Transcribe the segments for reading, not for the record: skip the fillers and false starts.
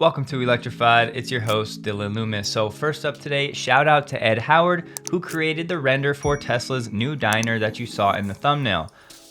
Welcome to Electrified, it's your host Dylan Loomis. So first up today, shout out to Ed Howard, who created the render for Tesla's new diner that you saw in the thumbnail.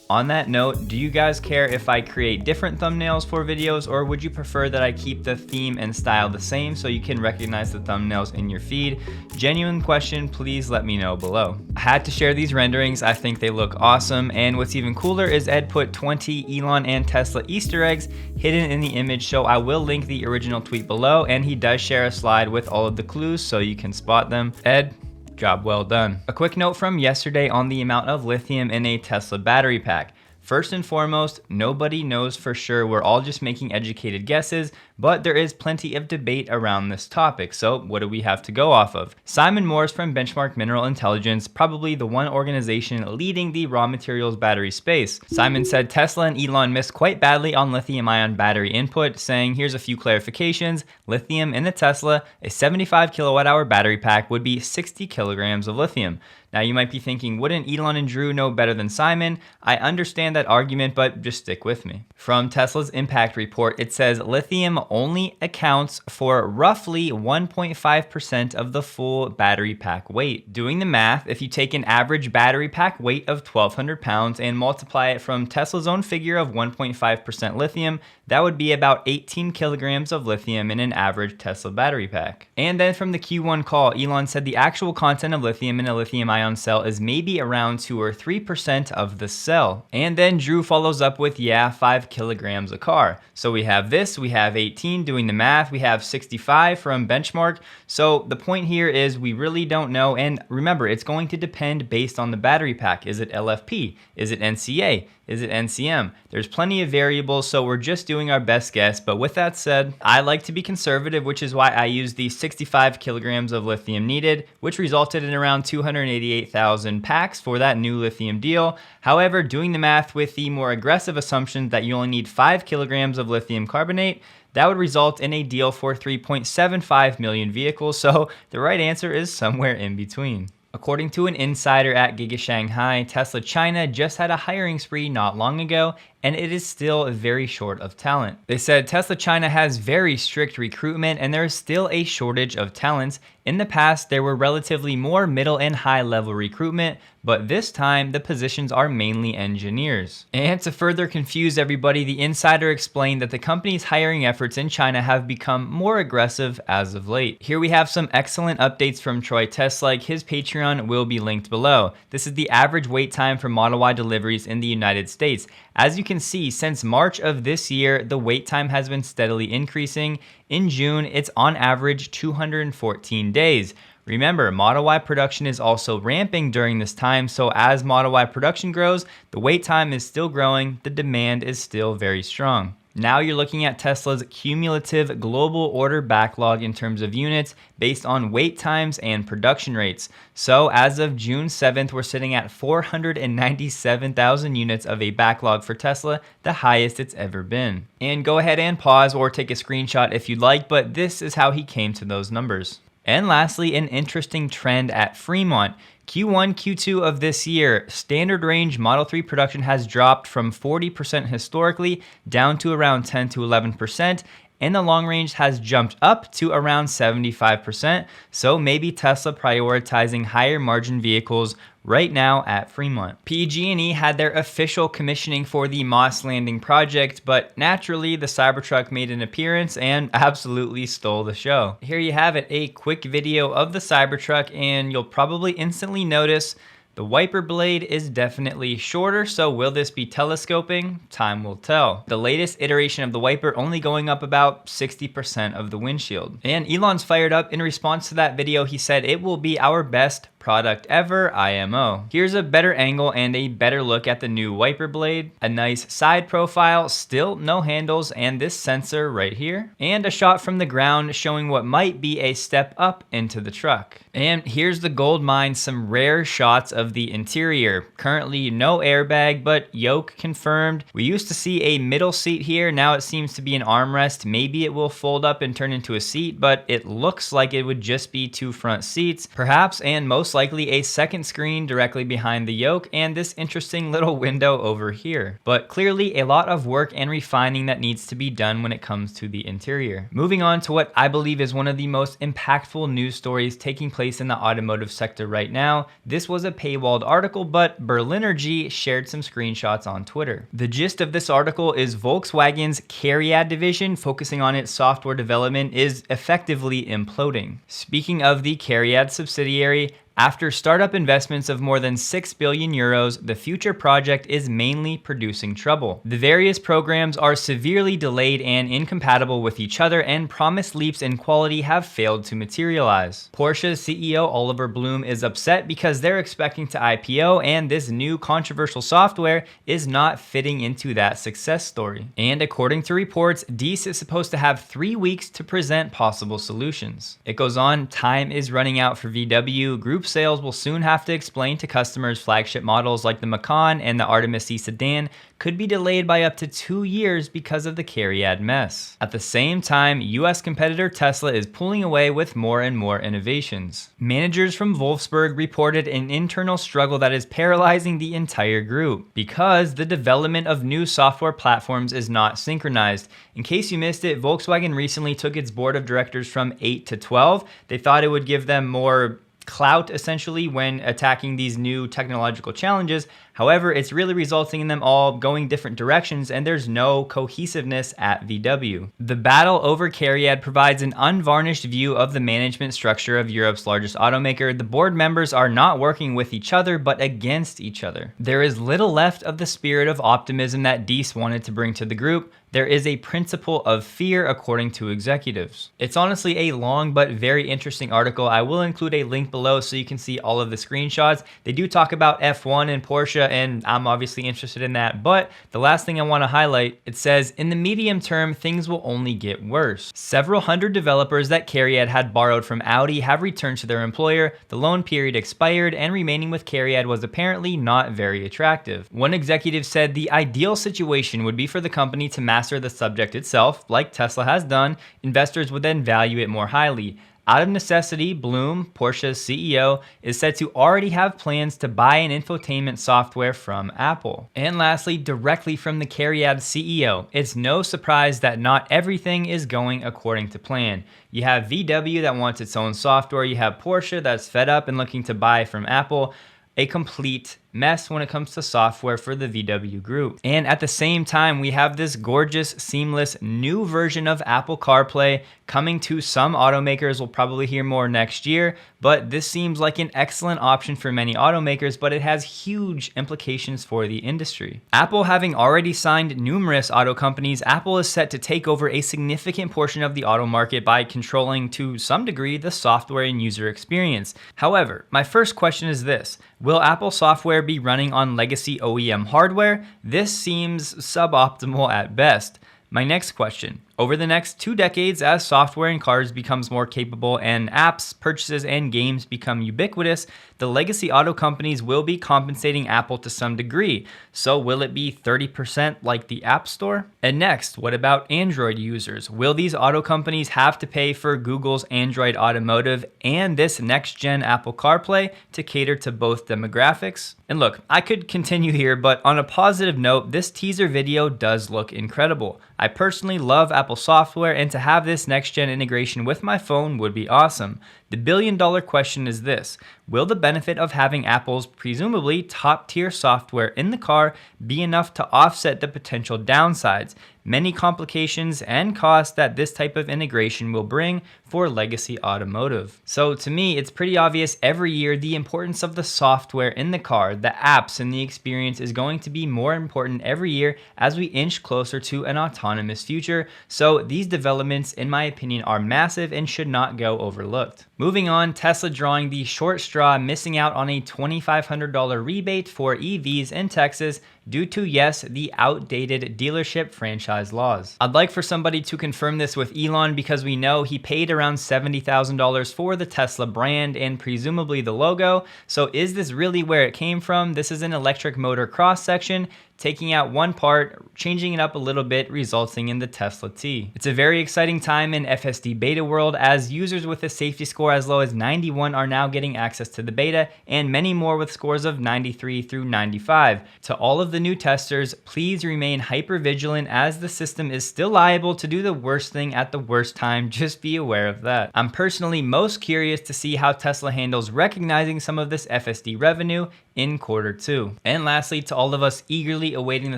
On that note, do you guys care if I create different thumbnails for videos, or would you prefer that I keep the theme and style the same so you can recognize the thumbnails in your feed? Genuine question, please let me know below. I had to share these renderings, I think they look awesome, and what's even cooler is Ed put 20 Elon and Tesla Easter eggs hidden in the image, so I will link the original tweet below, and he does share a slide with all of the clues so you can spot them. Ed, job well done. A quick note from yesterday on the amount of lithium in a Tesla battery pack. First and foremost, nobody knows for sure. We're all just making educated guesses, but there is plenty of debate around this topic. So what do we have to go off of? Simon Morse from Benchmark Mineral Intelligence, probably the one organization leading the raw materials battery space. Simon said Tesla and Elon missed quite badly on lithium-ion battery input, saying here's a few clarifications. Lithium in the Tesla, a 75 kilowatt hour battery pack would be 60 kilograms of lithium. Now you might be thinking, wouldn't Elon and Drew know better than Simon? I understand that argument, but just stick with me. From Tesla's impact report, it says lithium only accounts for roughly 1.5% of the full battery pack weight. Doing the math, if you take an average battery pack weight of 1,200 pounds and multiply it from Tesla's own figure of 1.5% lithium, that would be about 18 kilograms of lithium in an average Tesla battery pack. And then from the Q1 call, Elon said the actual content of lithium in a lithium-ion cell is maybe around 2 or 3% of the cell. And then Drew follows up with, 5 kilograms a car. So we have this, we have 18, doing the math, we have 65 from Benchmark. So the point here is we really don't know, and remember, it's going to depend based on the battery pack. Is it LFP? Is it NCA? Is it NCM? There's plenty of variables, so we're just doing our best guess. But with that said, I like to be conservative, which is why I used the 65 kilograms of lithium needed, which resulted in around 288,000 packs for that new lithium deal. However, doing the math with the more aggressive assumption that you only need 5 kilograms of lithium carbonate, that would result in a deal for 3.75 million vehicles. So the right answer is somewhere in between. According to an insider at Giga Shanghai, Tesla China just had a hiring spree not long ago, and it is still very short of talent. They said Tesla China has very strict recruitment and there is still a shortage of talents. In the past, there were relatively more middle and high level recruitment, but this time the positions are mainly engineers. And to further confuse everybody, the insider explained that the company's hiring efforts in China have become more aggressive as of late. Here we have some excellent updates from Troy Teslike. His Patreon will be linked below. This is the average wait time for Model Y deliveries in the United States. As you can see, since March of this year, the wait time has been steadily increasing. In June, it's on average 214 days. Remember, Model Y production is also ramping during this time, so as Model Y production grows, the wait time is still growing, the demand is still very strong. Now you're looking at Tesla's cumulative global order backlog in terms of units based on wait times and production rates. So as of June 7th, we're sitting at 497,000 units of a backlog for Tesla, the highest it's ever been. And go ahead and pause or take a screenshot if you'd like, but this is how he came to those numbers. And lastly, an interesting trend at Fremont. Q1, Q2 of this year, standard range Model 3 production has dropped from 40% historically down to around 10 to 11%, and the long range has jumped up to around 75%. So maybe Tesla prioritizing higher margin vehicles right now at Fremont. PG&E had their official commissioning for the Moss Landing project, but naturally the Cybertruck made an appearance and absolutely stole the show. Here you have it, a quick video of the Cybertruck, and you'll probably instantly notice the wiper blade is definitely shorter, so will this be telescoping? Time will tell. The latest iteration of the wiper only going up about 60% of the windshield. And Elon's fired up. In response to that video, he said it will be our best product ever, IMO. Here's a better angle and a better look at the new wiper blade, a nice side profile, still no handles, and this sensor right here, and a shot from the ground showing what might be a step up into the truck. And here's the gold mine, some rare shots of the interior. Currently no airbag, but yoke confirmed. We used to see a middle seat here, now it seems to be an armrest. Maybe it will fold up and turn into a seat, but it looks like it would just be two front seats, perhaps, and most most likely a second screen directly behind the yoke and this interesting little window over here. But clearly a lot of work and refining that needs to be done when it comes to the interior. Moving on to what I believe is one of the most impactful news stories taking place in the automotive sector right now. This was a paywalled article, but Berlinergy shared some screenshots on Twitter. The gist of this article is Volkswagen's CARIAD division, focusing on its software development, is effectively imploding. Speaking of the CARIAD subsidiary, after startup investments of more than 6 billion euros, the future project is mainly producing trouble. The various programs are severely delayed and incompatible with each other, and promised leaps in quality have failed to materialize. Porsche's CEO Oliver Blume is upset because they're expecting to IPO, and this new controversial software is not fitting into that success story. And according to reports, Diess is supposed to have 3 weeks to present possible solutions. It goes on, time is running out for VW. Group sales will soon have to explain to customers flagship models like the Macan and the Artemis C sedan could be delayed by up to 2 years because of the CARIAD mess. At the same time, US competitor Tesla is pulling away with more and more innovations. Managers from Wolfsburg reported an internal struggle that is paralyzing the entire group because the development of new software platforms is not synchronized. In case you missed it, Volkswagen recently took its board of directors from 8 to 12. They thought it would give them more clout essentially when attacking these new technological challenges. However, it's really resulting in them all going different directions, and there's no cohesiveness at VW. The battle over CARIAD provides an unvarnished view of the management structure of Europe's largest automaker. The board members are not working with each other, but against each other. There is little left of the spirit of optimism that Diess wanted to bring to the group. There is a principle of fear, according to executives. It's honestly a long but very interesting article. I will include a link below so you can see all of the screenshots. They do talk about F1 and Porsche, and I'm obviously interested in that. But the last thing I want to highlight, it says, in the medium term, things will only get worse. Several hundred developers that CARIAD had borrowed from Audi have returned to their employer. The loan period expired, and remaining with CARIAD was apparently not very attractive. One executive said the ideal situation would be for the company to master the subject itself, like Tesla has done. Investors would then value it more highly. Out of necessity, Blume, Porsche's CEO, is said to already have plans to buy an infotainment software from Apple. And lastly, directly from the CARIAD CEO, it's no surprise that not everything is going according to plan. You have VW that wants its own software, you have Porsche that's fed up and looking to buy from Apple. A complete mess when it comes to software for the VW group. And at the same time, we have this gorgeous, seamless new version of Apple CarPlay coming to some automakers. We'll probably hear more next year, but this seems like an excellent option for many automakers, but it has huge implications for the industry. Apple having already signed numerous auto companies, Apple is set to take over a significant portion of the auto market by controlling, to some degree, the software and user experience. However, my first question is this: will Apple software be running on legacy OEM hardware? This seems suboptimal at best. My next question: over the next 2 decades, as software in cars becomes more capable and apps, purchases, and games become ubiquitous, the legacy auto companies will be compensating Apple to some degree. So will it be 30% like the App Store? And next, what about Android users? Will these auto companies have to pay for Google's Android Automotive and this next-gen Apple CarPlay to cater to both demographics? And look, I could continue here, but on a positive note, this teaser video does look incredible. I personally love Apple software, and to have this next-gen integration with my phone would be awesome. The billion-dollar question is this: will the benefit of having Apple's presumably top-tier software in the car be enough to offset the potential downsides, many complications, and costs that this type of integration will bring for legacy automotive? So to me, it's pretty obvious every year the importance of the software in the car, the apps, and the experience is going to be more important every year as we inch closer to an autonomous future. So these developments, in my opinion, are massive and should not go overlooked. Moving on, Tesla drawing the short straw, missing out on a $2,500 rebate for EVs in Texas due to, yes, the outdated dealership franchise laws. I'd like for somebody to confirm this with Elon, because we know he paid around $70,000 for the Tesla brand and presumably the logo. So is this really where it came from? This is an electric motor cross section. taking out one part, changing it up a little bit, resulting in the Tesla T. It's a very exciting time in FSD beta world, as users with a safety score as low as 91 are now getting access to the beta, and many more with scores of 93 through 95. To all of the new testers, please remain hyper vigilant, as the system is still liable to do the worst thing at the worst time. Just be aware of that. I'm personally most curious to see how Tesla handles recognizing some of this FSD revenue in Q2. And lastly, to all of us eagerly awaiting the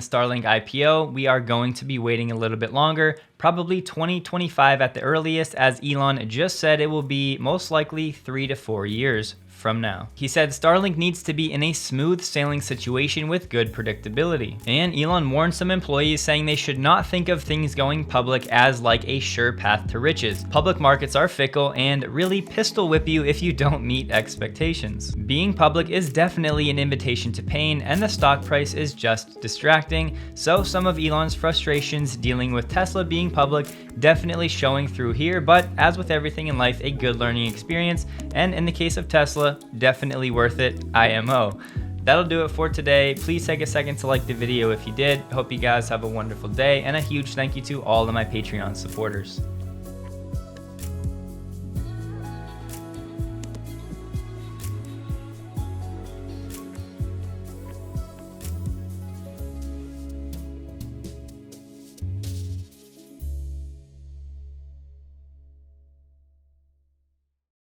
Starlink IPO, we are going to be waiting a little bit longer, probably 2025 at the earliest, as Elon just said it will be most likely 3 to 4 years from now. He said Starlink needs to be in a smooth sailing situation with good predictability. And Elon warned some employees, saying they should not think of things going public as like a sure path to riches. Public markets are fickle and really pistol whip you if you don't meet expectations. Being public is definitely an invitation to pain, and the stock price is just distracting. So some of Elon's frustrations dealing with Tesla being public definitely showing through here, but as with everything in life, a good learning experience, and in the case of Tesla, definitely worth it, IMO. That'll do it for today. Please take a second to like the video if you did. Hope you guys have a wonderful day, and a huge thank you to all of my Patreon supporters.